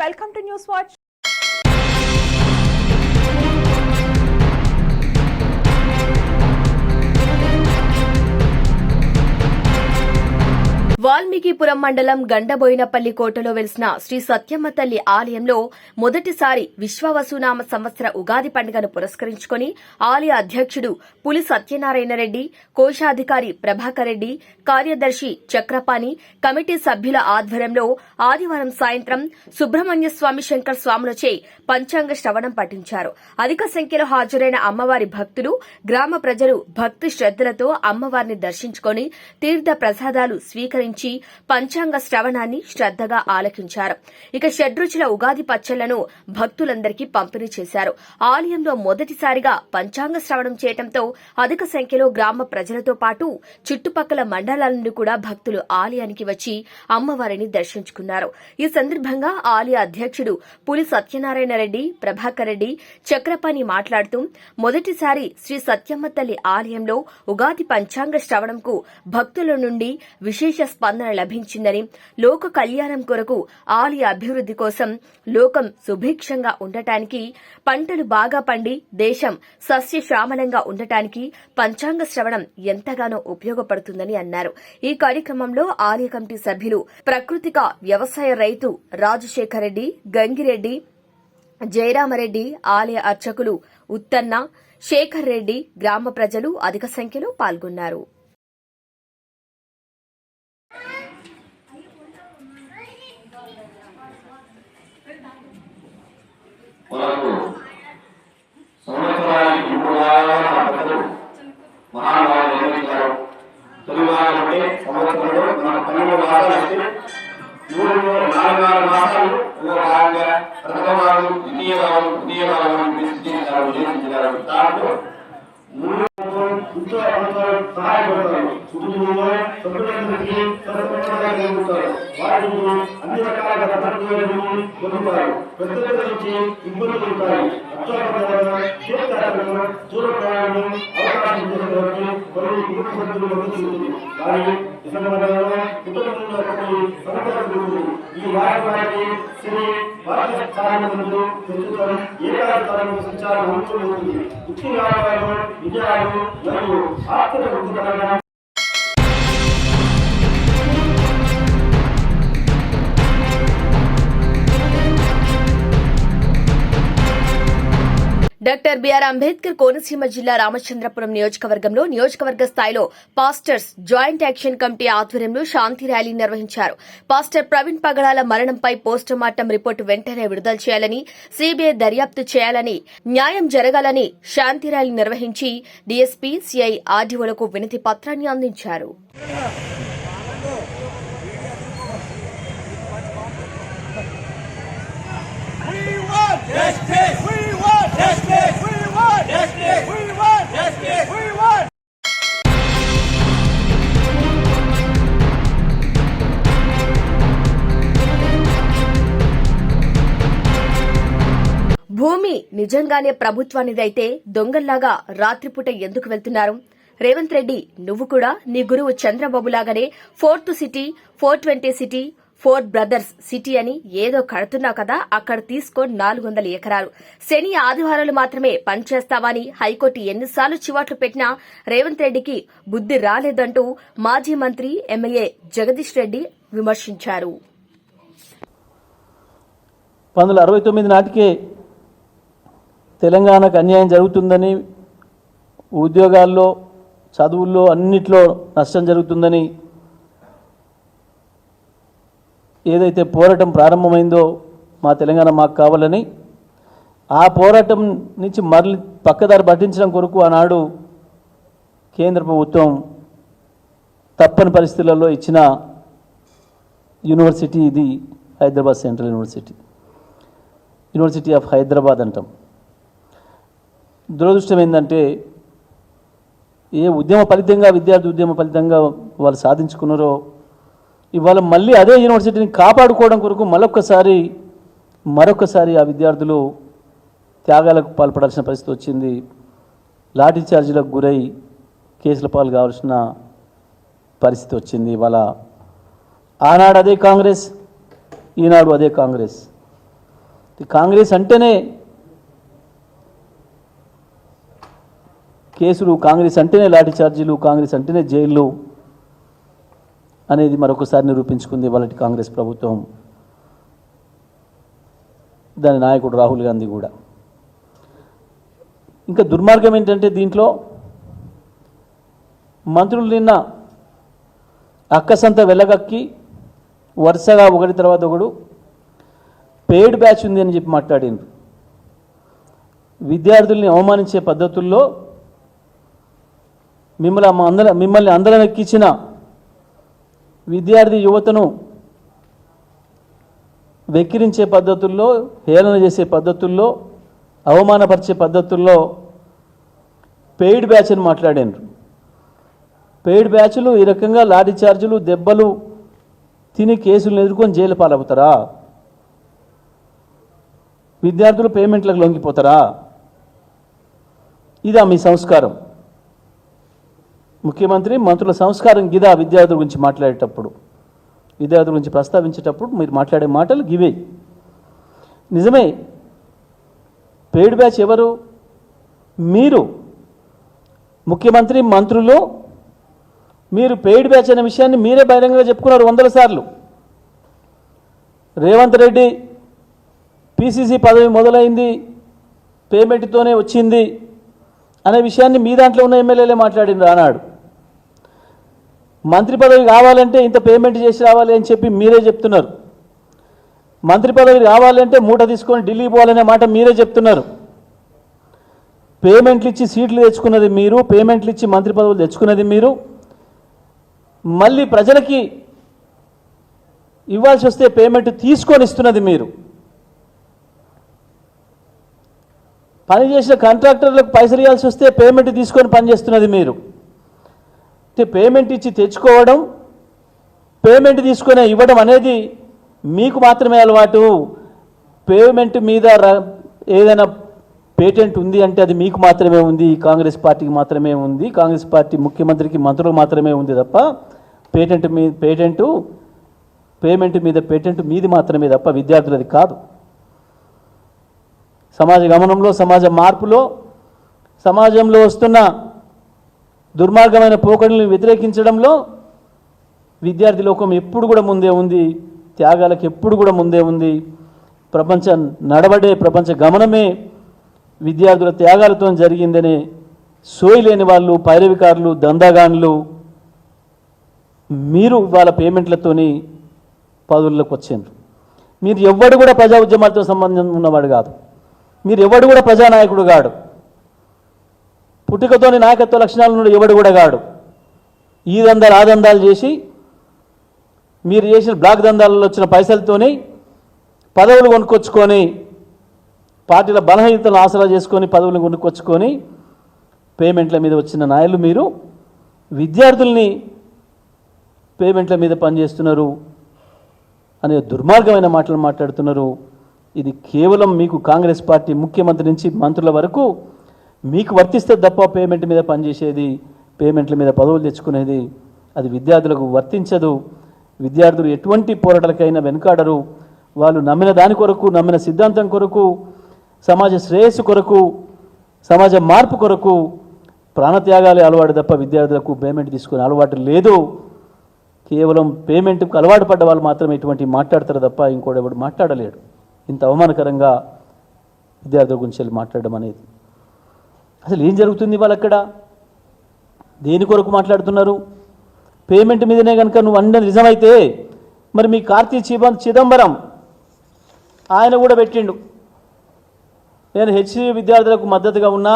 Welcome to Newswatch. Valmikipuram మండలం గండబోయినపల్లి కోటలో వెలిసిన శ్రీ సత్యమ్మ తల్లి ఆలయంలో మొదటిసారి విశ్వవసునామ సంవత్సర ఉగాది పండుగను పురస్కరించుకుని ఆలయ అధ్యక్షుడు పులి సత్యనారాయణ రెడ్డి, కోశాధికారి ప్రభాకర్ రెడ్డి, కార్యదర్శి చక్రపాణి, కమిటీ సభ్యుల ఆధ్వర్యంలో ఆదివారం సాయంత్రం సుబ్రహ్మణ్య స్వామి శంకర్ స్వాములచే పంచాంగ శ్రవణం పఠించారు. అధిక సంఖ్యలో హాజరైన అమ్మవారి భక్తులు, గ్రామ ప్రజలు భక్తి శ్రద్దలతో అమ్మవారిని దర్శించుకుని తీర్థ ప్రసాదాలు స్వీకరించి పంచాంగ శ్రవణాన్ని శ్రద్దగా ఆలకించారు. ఇక షడ్రుచుల ఉగాది పచ్చళ్లను భక్తులందరికీ పంపిణీ చేశారు. ఆలయంలో మొదటిసారిగా పంచాంగ శ్రవణం చేయడంతో అధిక సంఖ్యలో గ్రామ ప్రజలతో పాటు చుట్టుపక్కల మండలాల నుండి కూడా భక్తులు ఆలయానికి వచ్చి అమ్మవారిని దర్శించుకున్నారు. ఈ సందర్భంగా ఆలయ అధ్యక్షుడు పులి సత్యనారాయణ రెడ్డి, ప్రభాకర్ రెడ్డి, చక్రపాణి మాట్లాడుతూ మొదటిసారి శ్రీ సత్యమ్మ తల్లి ఆలయంలో ఉగాది పంచాంగ శ్రవణంకు భక్తుల నుండి విశేష స్పందన లభించిందని, లోక కళ్యాణం కొరకు ఆలయ అభివృద్ది కోసం లోకం సుభిక్షంగా ఉండటానికి, పంటలు బాగా పండి దేశం సస్యశ్యామలంగా ఉండటానికి పంచాంగ శ్రవణం ఎంతగానో ఉపయోగపడుతుందని అన్నారు. ఈ కార్యక్రమంలో ఆలయ కమిటీ సభ్యులు ప్రకృతిక వ్యవసాయ రైతు రాజశేఖర్ రెడ్డి, గంగిరెడ్డి, జయరామరెడ్డి, ఆలయ అర్చకులు ఉత్తన్న, శేఖర్ రెడ్డి, గ్రామ ప్రజలు అధిక సంఖ్యలో పాల్గొన్నారు. మనకు సంవత్సరానికి 3 ప్రజలు మహానుభావులు నిర్మించారు. తొలి వారం అంటే సంవత్సరంలో మన 12 మాసాలు వస్తే 4 మాసాలు భాగంగా ప్రథమ భాగం, ద్వితీయ భాగం, తృతీయ భాగం ఉద్దేశించారు. దాంట్లో సహాయపడతారు. కుటుంబంలో సభ్యులందరికీ వాటిని అన్ని రకాల పద్ధతులను పొందుతారు. పెద్దల నుంచి ఇబ్బందులు ఉంటాయి. తీర్థయాత్రలు, దూర ప్రయాణం అవకాశం చేసేవారికి కొన్ని కుటుంబ సభ్యులు మద్దతు కానీ ఈ సందర్భంలో కుటుంబంలో కొన్ని సమస్యలు ఈ వారికి శ్రీ భారత స్థానంలో ప్రస్తుతం ఏకాధికారంలో సంచారం అవుతుంది. వృత్తి వ్యాపారాలు, విజయాలు మరియు ఆర్థిక వృద్ధికరణ డాక్టర్ బిఆర్ అంబేద్కర్ కోనసీమ జిల్లా రామచంద్రపురం నియోజకవర్గంలో నియోజకవర్గ స్థాయిలో పాస్టర్స్ జాయింట్ యాక్షన్ కమిటీ ఆధ్వర్యంలో శాంతి ర్యాలీ నిర్వహించారు. పాస్టర్ ప్రవీణ్ పగడాల మరణంపై పోస్టుమార్టం రిపోర్టు వెంటనే విడుదల చేయాలని, సీబీఐ దర్యాప్తు చేయాలని, న్యాయం జరగాలని శాంతి ర్యాలీ నిర్వహించి డీఎస్పీ, సీఐ, ఆర్డీఓలకు వినతి పత్రాన్ని అందించారు. భూమి నిజంగానే ప్రభుత్వానిదైతే దొంగల్లాగా రాత్రిపూట ఎందుకు వెళ్తున్నారు? రేవంత్ రెడ్డి, నువ్వు కూడా నీ గురువు చంద్రబాబులాగానే 4th city, 420 city, 4 brothers city అని ఏదో కడుతున్నావు కదా, అక్కడ తీసుకో 400 ఎకరాలు. శని ఆదివారాలు మాత్రమే పనిచేస్తావని హైకోర్టు ఎన్నిసార్లు చివాట్లు పెట్టినా రేవంత్ రెడ్డికి బుద్ధి రాలేదంటూ మాజీ మంత్రి ఎమ్మెల్యే జగదీష్ రెడ్డి విమర్శించారు. 1969 నాటికే తెలంగాణకు అన్యాయం జరుగుతుందని, ఉద్యోగాల్లో, చదువుల్లో అన్నిట్లో నష్టం జరుగుతుందని ఏదైతే పోరాటం ప్రారంభమైందో మా తెలంగాణ మాకు కావాలని, ఆ పోరాటం నుంచి మరలి పక్కదారి పట్టించడం కొరకు ఆనాడు కేంద్ర ప్రభుత్వం తప్పని పరిస్థితులలో ఇచ్చిన యూనివర్సిటీ ఇది Hyderabad central university, university of Hyderabad అంటాం. దురదృష్టం ఏంటంటే ఏ ఉద్యమ ఫలితంగా, విద్యార్థి ఉద్యమ ఫలితంగా వాళ్ళు సాధించుకున్నారో ఇవాళ మళ్ళీ అదే యూనివర్సిటీని కాపాడుకోవడం కొరకు మరొకసారి ఆ విద్యార్థులు త్యాగాలకు పాల్పడాల్సిన పరిస్థితి వచ్చింది. లాఠీ చార్జీలకు గురై కేసుల పాలు కావాల్సిన పరిస్థితి వచ్చింది. ఇవాళ ఆనాడు అదే కాంగ్రెస్, ఈనాడు అదే కాంగ్రెస్. కాంగ్రెస్ అంటేనే కేసులు, కాంగ్రెస్ అంటేనే లాఠీ చార్జీలు, కాంగ్రెస్ అంటేనే జైళ్ళు అనేది మరొకసారి నిరూపించుకుంది వాళ్ళ కాంగ్రెస్ ప్రభుత్వం, దాని నాయకుడు రాహుల్ గాంధీ కూడా. ఇంకా దుర్మార్గం ఏంటంటే దీంట్లో మంత్రులు నిన్న అక్కసంత వెళ్ళగక్కి వరుసగా ఒకటి తర్వాత ఒకడు పెయిడ్ బ్యాచ్ ఉంది అని చెప్పి మాట్లాడిండ్రు. విద్యార్థుల్ని అవమానించే పద్ధతుల్లో మిమ్మల్ని అందరం ఎక్కించిన విద్యార్థి యువతను వెక్కిరించే పద్ధతుల్లో, హేళన చేసే పద్ధతుల్లో, అవమానపరిచే పద్ధతుల్లో పెయిడ్ బ్యాచ్ అని మాట్లాడారు. పెయిడ్ బ్యాచ్లు ఈ రకంగా లాఠీ చార్జీలు, దెబ్బలు తిని కేసులను ఎదుర్కొని జైలు పాలవుతారా? విద్యార్థులు పేమెంట్లకు లొంగిపోతారా? ఇదా మీ సంస్కారం? ముఖ్యమంత్రి, మంత్రుల సంస్కారం గిదా? విద్యార్థుల గురించి మాట్లాడేటప్పుడు, విద్యార్థుల గురించి ప్రస్తావించేటప్పుడు మీరు మాట్లాడే మాటలు గివే. నిజమే, పెయిడ్ బ్యాచ్ ఎవరు? మీరు ముఖ్యమంత్రి, మంత్రులు. మీరు పెయిడ్ బ్యాచ్ అనే విషయాన్ని మీరే బహిరంగంగా చెప్పుకున్నారు 100 సార్లు. రేవంత్ రెడ్డి పిసిసి పదవి మొదలైంది పేమెంట్తోనే వచ్చింది అనే విషయాన్ని మీ దాంట్లో ఉన్న ఎమ్మెల్యేలే మాట్లాడినారు ఆనాడు. మంత్రి పదవి కావాలంటే ఇంత పేమెంట్ చేసి రావాలి అని చెప్పి మీరే చెప్తున్నారు. మంత్రి పదవి కావాలంటే మూట తీసుకొని ఢిల్లీ పోవాలనే మాట మీరే చెప్తున్నారు. పేమెంట్లు ఇచ్చి సీట్లు తెచ్చుకున్నది మీరు, పేమెంట్లు ఇచ్చి మంత్రి పదవులు తెచ్చుకున్నది మీరు. మళ్ళీ ప్రజలకి ఇవ్వాల్సి వస్తే పేమెంట్ తీసుకొని ఇస్తున్నది మీరు. పనిచేసిన కాంట్రాక్టర్లకు పైసలు ఇవ్వాల్సి వస్తే పేమెంట్ తీసుకొని పనిచేస్తున్నది మీరు. పేమెంట్ ఇచ్చి తెచ్చుకోవడం, పేమెంట్ తీసుకొని ఇవ్వడం అనేది మీకు మాత్రమే అలవాటు. పేమెంట్ మీద ఏదైనా పేటెంట్ ఉంది అంటే అది మీకు మాత్రమే ఉంది, కాంగ్రెస్ పార్టీకి మాత్రమే ఉంది, కాంగ్రెస్ పార్టీ ముఖ్యమంత్రికి, మంత్రులకు మాత్రమే ఉంది తప్ప పేమెంట్ మీద పేటెంట్ మీది మాత్రమే తప్ప విద్యార్థులది కాదు. సమాజ గమనంలో, సమాజ మార్పులో, సమాజంలో వస్తున్న దుర్మార్గమైన పోకడలను వ్యతిరేకించడంలో విద్యార్థి లోకం ఎప్పుడు కూడా ముందే ఉంది, త్యాగాలకు ఎప్పుడు కూడా ముందే ఉంది. ప్రపంచం నడబడే, ప్రపంచ గమనమే విద్యార్థుల త్యాగాలతో జరిగిందనే సోయి లేని వాళ్ళు, పైరవికారులు, దందాగాన్లు మీరు వాళ్ళ పేమెంట్లతోని పదవుల్లోకి వచ్చారు. మీరు ఎవ్వడు కూడా ప్రజా ఉద్యమాలతో సంబంధం ఉన్నవాడు కాదు. మీరు ఎవడు కూడా ప్రజానాయకుడు కాడు. పుట్టుకతోని నాయకత్వ లక్షణాలు ఉన్న ఎవడు కూడా కాడు. ఈ దందాలు ఆ దందాలు చేసి మీరు చేసిన బ్లాక్ దందాలలో వచ్చిన పైసలతోని పదవులు కొనుక్కొచ్చుకొని, పార్టీల బలహీనతలను ఆసరా చేసుకొని పదవులను కొనుక్కొచ్చుకొని పేమెంట్ల మీద వచ్చిన నాయకులు మీరు. విద్యార్థుల్ని పేమెంట్ల మీద పనిచేస్తున్నారు అనే దుర్మార్గమైన మాటలు మాట్లాడుతున్నారు. ఇది కేవలం మీకు కాంగ్రెస్ పార్టీ ముఖ్యమంత్రి నుంచి మంత్రుల వరకు మీకు వర్తిస్తే తప్ప పేమెంట్ మీద పనిచేసేది, పేమెంట్ల మీద పదవులు తెచ్చుకునేది అది విద్యార్థులకు వర్తించదు. విద్యార్థులు ఎటువంటి పోరాటాలకైనా వెనుకాడరు. వాళ్ళు నమ్మిన దాని కొరకు, నమ్మిన సిద్ధాంతం కొరకు, సమాజ శ్రేయస్సు కొరకు, సమాజ మార్పు కొరకు ప్రాణత్యాగాలే అలవాటు తప్ప విద్యార్థులకు పేమెంట్ తీసుకునే అలవాటు లేదు. కేవలం పేమెంట్కు అలవాటు పడ్డ వాళ్ళు మాత్రమే ఇటువంటి మాట్లాడతారు తప్ప ఇంకోటి ఎవడు మాట్లాడలేడు. ఇంత అవమానకరంగా విద్యార్థుల గురించి మాట్లాడడం అనేది అసలు ఏం జరుగుతుంది? వాళ్ళు అక్కడ దేని కొరకు మాట్లాడుతున్నారు? పేమెంట్ మీదనే కనుక నువ్వు అన్న నిజమైతే మరి మీ కార్తీ చిదంబరం ఆయన కూడా పెట్టిండు, నేను హెచ్సియు విద్యార్థులకు మద్దతుగా ఉన్నా,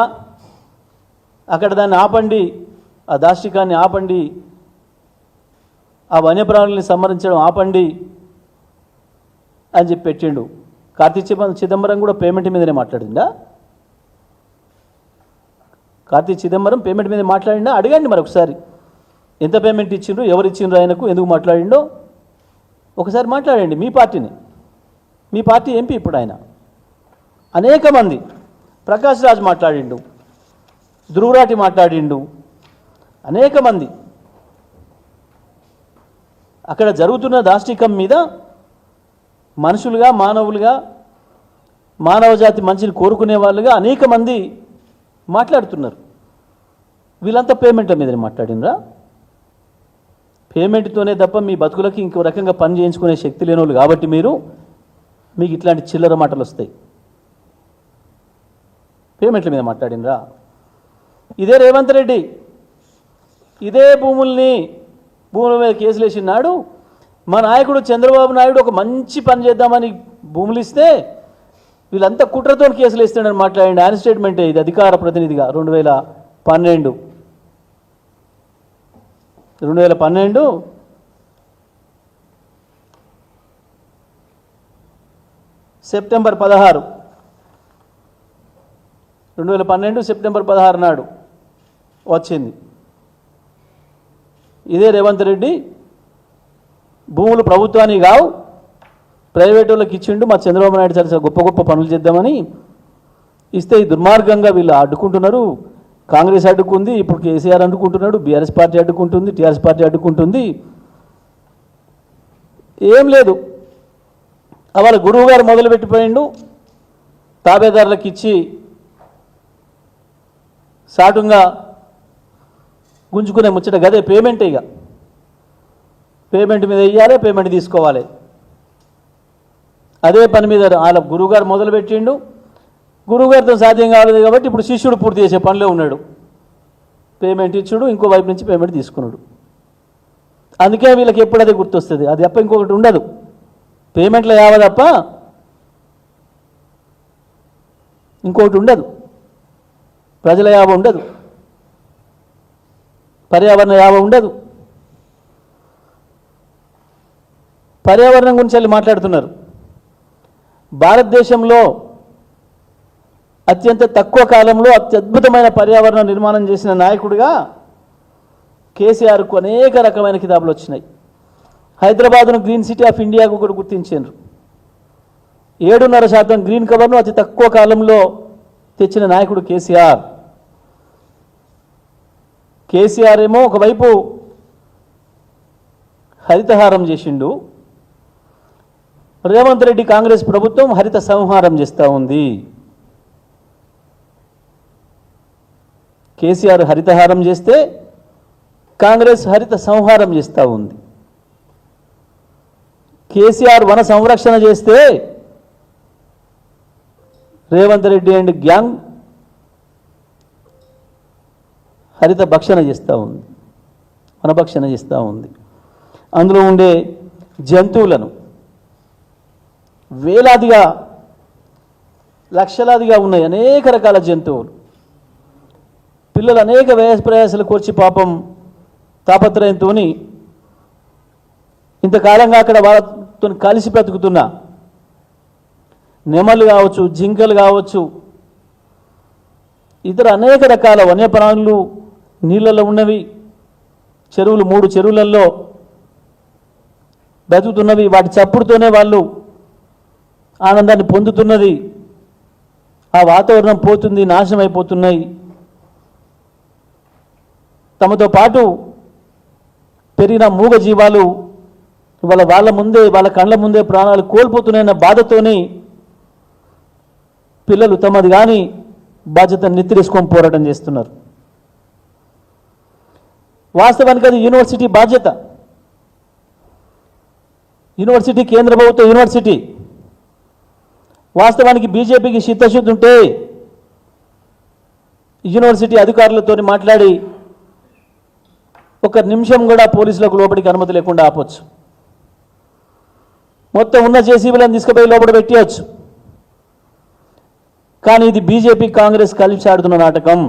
అక్కడ దాన్ని ఆపండి, ఆ దాష్టికాన్ని ఆపండి, ఆ వన్యప్రాణుల్ని సంహరించడం ఆపండి అని చెప్పి పెట్టిండు. కార్తీ చిదంబరం కూడా పేమెంట్ మీదనే మాట్లాడిందా? కార్తీ చిదంబరం పేమెంట్ మీద మాట్లాడిందా? అడగండి మరొకసారి. ఎంత పేమెంట్ ఇచ్చిండ్రు, ఎవరు ఇచ్చిండ్రు, ఆయనకు ఎందుకు మాట్లాడిండో ఒకసారి మాట్లాడండి. మీ పార్టీని, మీ పార్టీ ఎంపీ ఇప్పుడు ఆయన. అనేక మంది, ప్రకాష్ రాజ్ మాట్లాడిండు, ధ్రువరాటి మాట్లాడిండు, అనేక మంది అక్కడ జరుగుతున్న దాష్టికం మీద మనుషులుగా, మానవులుగా మానవ జాతి మంచిని కోరుకునే వాళ్ళుగా అనేక మంది మాట్లాడుతున్నారు. వీళ్ళంతా పేమెంట్ల మీదనే మాట్లాడినరా? పేమెంట్తోనే తప్ప మీ బతుకులకి ఇంకో రకంగా పని చేయించుకునే శక్తి లేని వాళ్ళు కాబట్టి మీకు ఇట్లాంటి చిల్లర మాటలు వస్తాయి. పేమెంట్ల మీద మాట్లాడినరా? ఇదే రేవంత్ రెడ్డి ఇదే భూముల మీద కేసులు వేసినాడు. మా నాయకుడు చంద్రబాబు నాయుడు ఒక మంచి పని చేద్దామని భూములు ఇస్తే వీళ్ళంతా కుట్రతో కేసులు ఇస్తాడని మాట్లాడండి. ఆయన స్టేట్మెంటే ఇది, అధికార ప్రతినిధిగా 2012 సెప్టెంబర్ 16 నాడు వచ్చింది. ఇదే రేవంత్ రెడ్డి భూములు ప్రభుత్వానికి కావు, ప్రైవేట్ వాళ్ళకి ఇచ్చిండు, మా చంద్రబాబు నాయుడు సరే గొప్ప గొప్ప పనులు చేద్దామని ఇస్తే ఈ దుర్మార్గంగా వీళ్ళు అడ్డుకుంటున్నారు. కాంగ్రెస్ అడ్డుకుంది, ఇప్పుడు కేసీఆర్ అడ్డుకుంటున్నాడు, బీఆర్ఎస్ పార్టీ అడ్డుకుంటుంది, టీఆర్ఎస్ పార్టీ అడ్డుకుంటుంది. ఏం లేదు, వాళ్ళ గురువు గారు మొదలుపెట్టిపోయిండు, తాబేదారులకు ఇచ్చి సాటుగా గుంజుకునే ముచ్చట గదే పేమెంటే. ఇక పేమెంట్ మీద వెయ్యాలి, పేమెంట్ తీసుకోవాలి. అదే పని మీద వాళ్ళ గురువుగారు మొదలుపెట్టిండు. గురువుగారితో సాధ్యం కాలేదు కాబట్టి ఇప్పుడు శిష్యుడు పూర్తి చేసే పనిలో ఉన్నాడు. పేమెంట్ ఇచ్చుడు, ఇంకో వైపు నుంచి పేమెంట్ తీసుకున్నాడు. అందుకే వీళ్ళకి ఎప్పుడు అదే గుర్తొస్తుంది, అది తప్ప ఇంకొకటి ఉండదు. పేమెంట్లో యావ తప్ప ఇంకొకటి ఉండదు. ప్రజల యావ ఉండదు, పర్యావరణ యావ ఉండదు. పర్యావరణం గురించి వెళ్ళి మాట్లాడుతున్నారు. భారతదేశంలో అత్యంత తక్కువ కాలంలో అత్యద్భుతమైన పర్యావరణ నిర్మాణం చేసిన నాయకుడిగా కేసీఆర్కు అనేక రకమైన కితాబులు వచ్చినాయి. హైదరాబాద్ను గ్రీన్ సిటీ ఆఫ్ ఇండియాకు కూడా గుర్తించారు. 7.5% గ్రీన్ కవర్ను అతి తక్కువ కాలంలో తెచ్చిన నాయకుడు కేసీఆర్. కేసీఆర్ ఏమో ఒకవైపు హరితహారం చేసిండు, రేవంత్ రెడ్డి కాంగ్రెస్ ప్రభుత్వం హరిత సంహారం చేస్తూ ఉంది. కేసీఆర్ హరితహారం చేస్తే కాంగ్రెస్ హరిత సంహారం చేస్తూ ఉంది. కేసీఆర్ వన సంరక్షణ చేస్తే రేవంత్ రెడ్డి అండ్ గ్యాంగ్ హరిత భక్షణ చేస్తూ ఉంది, వనభక్షణ చేస్తూ ఉంది. అందులో ఉండే జంతువులను వేలాదిగా లక్షలాదిగా ఉన్నాయి, అనేక రకాల జంతువులు. పిల్లలు అనేక ప్రయాసాలు కోర్చి పాపం తాపత్రయంతో ఇంతకాలంగా అక్కడ వాళ్ళతో కలిసి బ్రతుకుతున్న నెమలు కావచ్చు, జింకలు కావచ్చు, ఇతర అనేక రకాల వన్యప్రాణులు నీళ్ళలో ఉన్నవి, చెరువులు 3 చెరువులలో బ్రతుకుతున్నవి. వాటి చప్పుడుతోనే వాళ్ళు ఆనందాన్ని పొందుతున్నది. ఆ వాతావరణం పోతుంది, నాశనం అయిపోతున్నాయి. తమతో పాటు పెరిగిన మూగ జీవాలు వాళ్ళ కళ్ళ ముందే ప్రాణాలు కోల్పోతున్నాయన్న బాధతోని పిల్లలు తమది కానీ బాధ్యతను నెత్తిరేసుకొని పోరాటం చేస్తున్నారు. వాస్తవానికి అది యూనివర్సిటీ బాధ్యత. యూనివర్సిటీ కేంద్ర ప్రభుత్వ యూనివర్సిటీ. వాస్తవానికి బీజేపీకి చిత్తశుద్ధి ఉంటే యూనివర్సిటీ అధికారులతో మాట్లాడి 1 నిమిషం కూడా పోలీసులకు లోపలికి అనుమతి లేకుండా ఆపొచ్చు. మొత్తం ఉన్న జేసీబీలను తీసుకుపోయి లోపల పెట్టవచ్చు. కానీ ఇది బీజేపీ కాంగ్రెస్ కలిసి ఆడుతున్న నాటకం.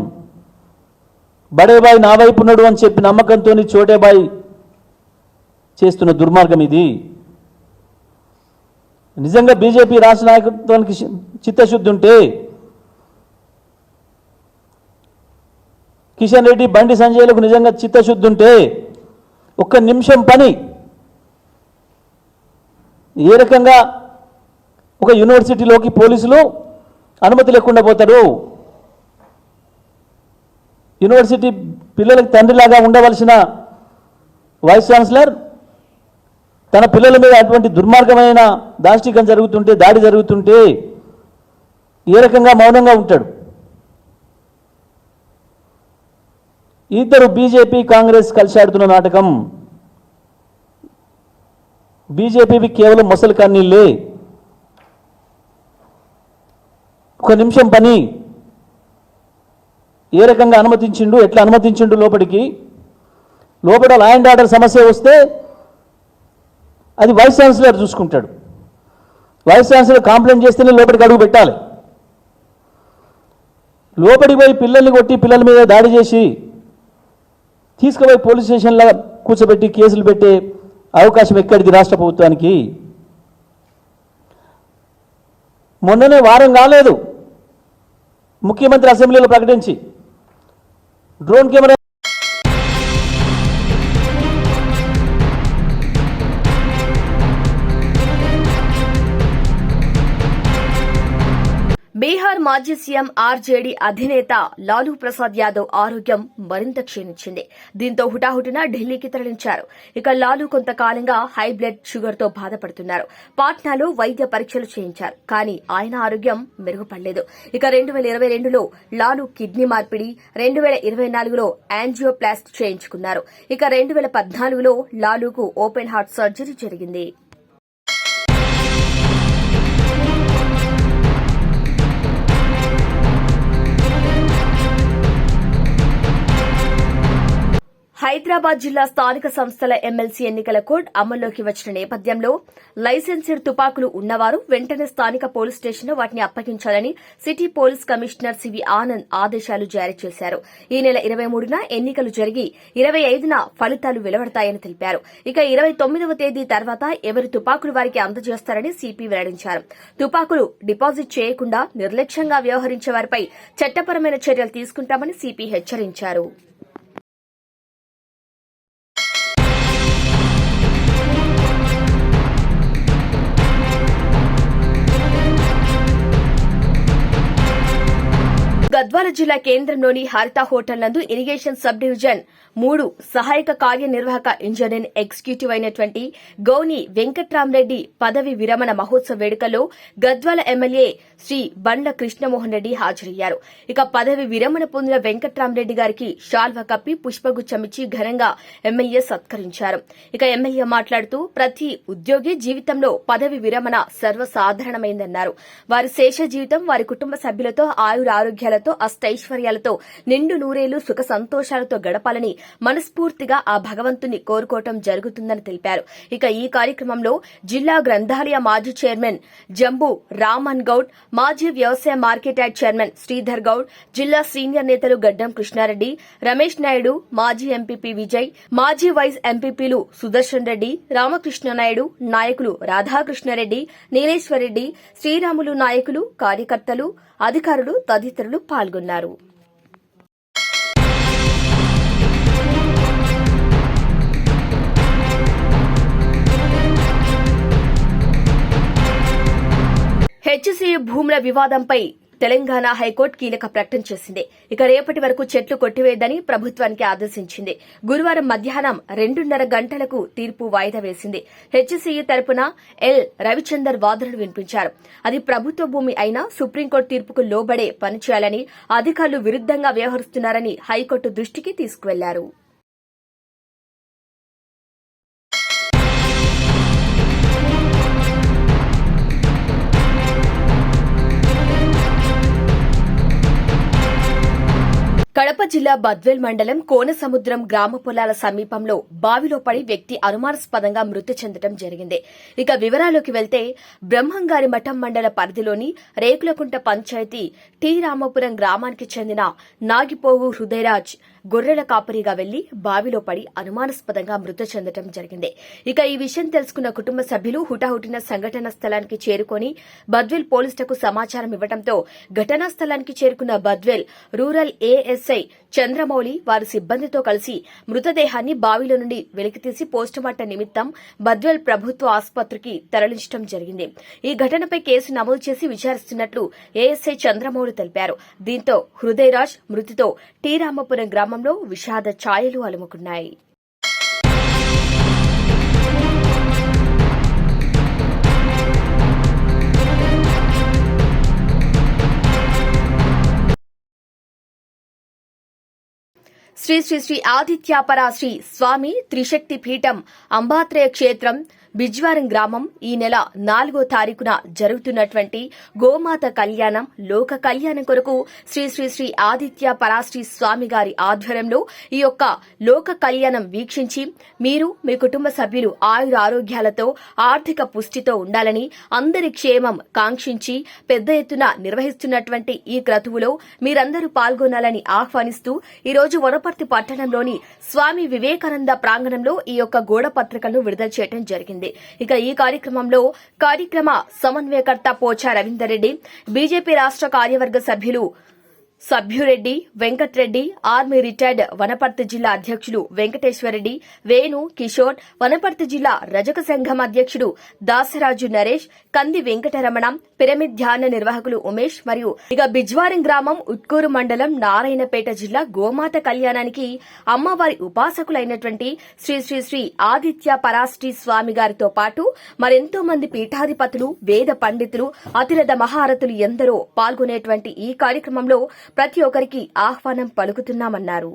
బడేబాయి నా వైపు ఉన్నాడు అని చెప్పి నమ్మకంతో చోటేబాయి చేస్తున్న దుర్మార్గం ఇది. నిజంగా బీజేపీ రాష్ట్ర నాయకత్వానికి చిత్తశుద్ధి ఉంటే కిషన్ రెడ్డి, బండి సంజయ్లకు నిజంగా చిత్తశుద్ధి ఉంటే 1 నిమిషం పని ఏ రకంగా ఒక యూనివర్సిటీలోకి పోలీసులు అనుమతి లేకుండా పోతారు? యూనివర్సిటీ పిల్లలకు తండ్రిలాగా ఉండవలసిన వైస్ ఛాన్సలర్ తన పిల్లల మీద అటువంటి దుర్మార్గమైన దాడి జరుగుతుంటే ఏ రకంగా మౌనంగా ఉంటాడు? ఇద్దరు బీజేపీ కాంగ్రెస్ కలిసి ఆడుతున్న నాటకం. బీజేపీవి కేవలం మొసలు కన్నీళ్ళే. ఒక నిమిషం పని ఏ రకంగా అనుమతించిండు, ఎట్లా అనుమతించిండు లోపలికి? లోపల లా అండ్ ఆర్డర్ సమస్య వస్తే అది వైస్ ఛాన్సలర్ చూసుకుంటాడు. వైస్ ఛాన్సలర్ కంప్లైంట్ చేస్తేనే లోపలికి అడుగు పెట్టాలి. లోపలికి పోయి పిల్లల్ని కొట్టి పిల్లల మీద దాడి చేసి తీసుకుపోయి పోలీస్ స్టేషన్లో కూర్చోబెట్టి కేసులు పెట్టే అవకాశం ఎక్కడిది రాష్ట్ర ప్రభుత్వానికి? మొన్ననే వారం కాలేదు ముఖ్యమంత్రి అసెంబ్లీలో ప్రకటించి డ్రోన్ కెమెరా బీహార్ మాజీ సీఎం ఆర్జేడీ అధినేత లాలూ ప్రసాద్ యాదవ్ ఆరోగ్యం మరింత క్షీణించింది. దీంతో హుటాహుటిన ఢిల్లీకి తరలించారు. ఇక లాలూ కొంతకాలంగా హై బ్లడ్ షుగర్ తో బాధపడుతున్నారు. పాట్నాలో వైద్య పరీక్షలు చేయించారు, కానీ ఆయన ఆరోగ్యం మెరుగుపడలేదు. ఇక 2022లో లాలూ కిడ్నీ మార్పిడి, 2024లో యాంజియోప్లాస్టీ చేయించుకున్నారు. ఇక 2014లో లాలూకు ఓపెన్ హార్ట్ సర్జరీ జరిగింది. హైదరాబాద్ జిల్లా స్థానిక సంస్థల ఎమ్మెల్సీ ఎన్నికల కోడ్ అమల్లోకి వచ్చిన నేపథ్యంలో లైసెన్సీడ్ తుపాకులు ఉన్నవారు వెంటనే స్థానిక పోలీస్ స్టేషన్లో వాటిని అప్పగించాలని city police commissioner CV Anand ఆదేశాలు జారీ చేశారు. ఈ నెల 23న ఎన్నికలు జరిగి 25న ఫలితాలు వెలువడతాయని తెలిపారు. ఇక 29వ తేదీ తర్వాత ఎవరి తుపాకులు వారికి అందజేస్తారని సిపి వెల్లడించారు. తుపాకులు డిపాజిట్ చేయకుండా నిర్లక్ష్యంగా వ్యవహరించే వారిపై చట్టపరమైన చర్యలు తీసుకుంటామని సిపి హెచ్చరించారు. గద్వాల జిల్లా కేంద్రంలోని హరిత హోటల్ నందు ఇరిగేషన్ సబ్ డివిజన్ 3 సహాయక కార్యనిర్వాహక ఇంజనీర్ ఎగ్జిక్యూటివ్ అయినటువంటి గౌని వెంకట్రామరెడ్డి పదవి విరమణ మహోత్సవ వేడుకల్లో గద్వాల ఎమ్మెల్యే శ్రీ బండ్ల కృష్ణమోహన్ రెడ్డి హాజరయ్యారు. ఇక పదవి విరమణ పొందిన వెంకట్రామరెడ్డి గారికి శాల్వా కప్పి పుష్పగుచ్చమిచ్చి ఘనంగా ఎమ్మెల్యే సత్కరించారు. ఇక ఎమ్మెల్యే మాట్లాడుతూ ప్రతి ఉద్యోగి జీవితంలో పదవి విరమణ సర్వసాధారణమైందన్నారు. వారి శేష జీవితం వారి కుటుంబ సభ్యులతో ఆయురారోగ్యాలతో అష్టైశ్వర్యాలతో నిండు నూరేళ్లు సుఖ సంతోషాలతో గడపాలని మనస్ఫూర్తిగా ఆ భగవంతుని కోరుకోవటం జరుగుతుందని తెలిపారు. ఇక ఈ కార్యక్రమంలో జిల్లా గ్రంథాలయ మాజీ చైర్మన్ జంబు రామన్ గౌడ్, మాజీ వ్యవసాయ market yard chairman Sridhar Goud, జిల్లా సీనియర్ నేతలు గడ్డం కృష్ణారెడ్డి, రమేష్ నాయుడు, మాజీ ఎంపీపీ విజయ్, మాజీ వైస్ ఎంపీపీలు సుదర్శన్ రెడ్డి, రామకృష్ణ నాయుడు, నాయకులు రాధాకృష్ణారెడ్డి, నీలేశ్వరరెడ్డి, శ్రీరాములు నాయకులు, కార్యకర్తలు, అధికారులు తదితరులు పాల్గొన్నారు. హెచ్సీఏ భూముల వివాదంపై తెలంగాణ హైకోర్టు కీలక ప్రకటన చేసింది. ఇక రేపటి వరకు చెట్లు కొట్టివేయద్దని ప్రభుత్వానికి ఆదేశించింది. గురువారం మధ్యాహ్నం 2:30 గంటలకు తీర్పు వాయిదా వేసింది. హెచ్సీఏ తరపున ఎల్ రవిచందర్ వాదనలు వినిపించారు. అది ప్రభుత్వ భూమి అయినా సుప్రీంకోర్టు తీర్పుకు లోబడే పనిచేయాలని అధికారులు విరుద్దంగా వ్యవహరిస్తున్నారని హైకోర్టు దృష్టికి తీసుకువెళ్లారు. కడప జిల్లా బద్వేల్ మండలం కోనసముద్రం గ్రామ పొలాల సమీపంలో బావిలో పడి వ్యక్తి అనుమానాస్పదంగా మృతి చెందడం జరిగింది. ఇక వివరాల్లోకి వెళ్తే బ్రహ్మంగారి మఠం మండల పరిధిలోని రేకులకుంట పంచాయతీ టి రామపురం గ్రామానికి చెందిన నాగిపోవు హృదయరాజ్ గొర్రెల కాపరిగా వెళ్లి బావిలో పడి అనుమానాస్పదంగా మృతి చెందడం జరిగింది. ఇక ఈ విషయం తెలుసుకున్న కుటుంబ సభ్యులు హుటాహుటిన సంఘటనా స్థలానికి చేరుకుని బద్వేల్ పోలీసులకు సమాచారం ఇవ్వడంతో ఘటనా స్థలానికి చేరుకున్న బద్వేల్ రూరల్ ఏఎస్ఐ చంద్రమౌళి వారి సిబ్బందితో కలిసి మృతదేహాన్ని బావిలో నుండి వెలికితీసి పోస్టుమార్టం నిమిత్తం బద్వేల్ ప్రభుత్వ ఆసుపత్రికి తరలించడం జరిగింది. ఈ ఘటనపై కేసు నమోదు చేసి విచారిస్తున్నట్లు ఏఎస్ఐ చంద్రమౌళి తెలిపారు. దీంతో హృదయరాజ్ మృతితో టి రామపురం గ్రామంలో విషాద ఛాయలు అలుముకున్నాయి. శ్రీ శ్రీ శ్రీ ఆదిత్యాపరా శ్రీ స్వామి త్రిశక్తి పీఠం అంబాత్రేయ క్షేత్రం బిజ్వారం గ్రామం ఈ నెల 4వ తారీఖున జరుగుతున్నటువంటి గోమాత కళ్యాణం లోక కళ్యాణం కొరకు శ్రీ శ్రీ శ్రీ ఆదిత్య పరాశ్రీ స్వామి గారి ఆధ్వర్యంలో ఈ యొక్క లోక కళ్యాణం వీక్షించి మీరు మీ కుటుంబ సభ్యులు ఆయుర ఆరోగ్యాలతో ఆర్థిక పుష్టితో ఉండాలని అందరి క్షేమం కాంక్షించి పెద్ద ఎత్తున నిర్వహిస్తున్నటువంటి ఈ క్రతువులో మీరందరూ పాల్గొనాలని ఆహ్వానిస్తూ ఈ రోజు వనపర్తి పట్టణంలోని స్వామి వివేకానంద ప్రాంగణంలో ఈ యొక్క గోడ పత్రికలను విడుదల చేయడం జరిగింది. ఇక ఈ కార్యక్రమంలో కార్యక్రమ సమన్వయకర్త పోచా రవీందర్ రెడ్డి, బీజేపీ రాష్ట్ర కార్యవర్గ సభ్యురెడ్డి వెంకట్రెడ్డి, ఆర్మీ రిటైర్డ్ వనపర్తి జిల్లా అధ్యక్షులు వెంకటేశ్వరరెడ్డి, వేణు కిషోర్, వనపర్తి జిల్లా రజక సంఘం అధ్యక్షుడు దాసరాజు నరేష్, కంది వెంకటరమణ, పిరమిడ్ ధ్యాన నిర్వాహకులు ఉమేష్ మరియు ఇక బిజ్వారం గ్రామం ఉట్కూరు మండలం నారాయణపేట జిల్లా గోమాత కళ్యాణానికి అమ్మవారి ఉపాసకులైనటువంటి శ్రీ శ్రీ శ్రీ ఆదిత్య పరాశ్రీ స్వామి గారితో పాటు మరెంతో మంది పీఠాధిపతులు, వేద పండితులు, అతిరథ మహారథులు ఎందరో పాల్గొనేటువంటి ఈ కార్యక్రమంలో ప్రతి ఒక్కరికి ఆహ్వానం పలుకుతున్నామన్నారు.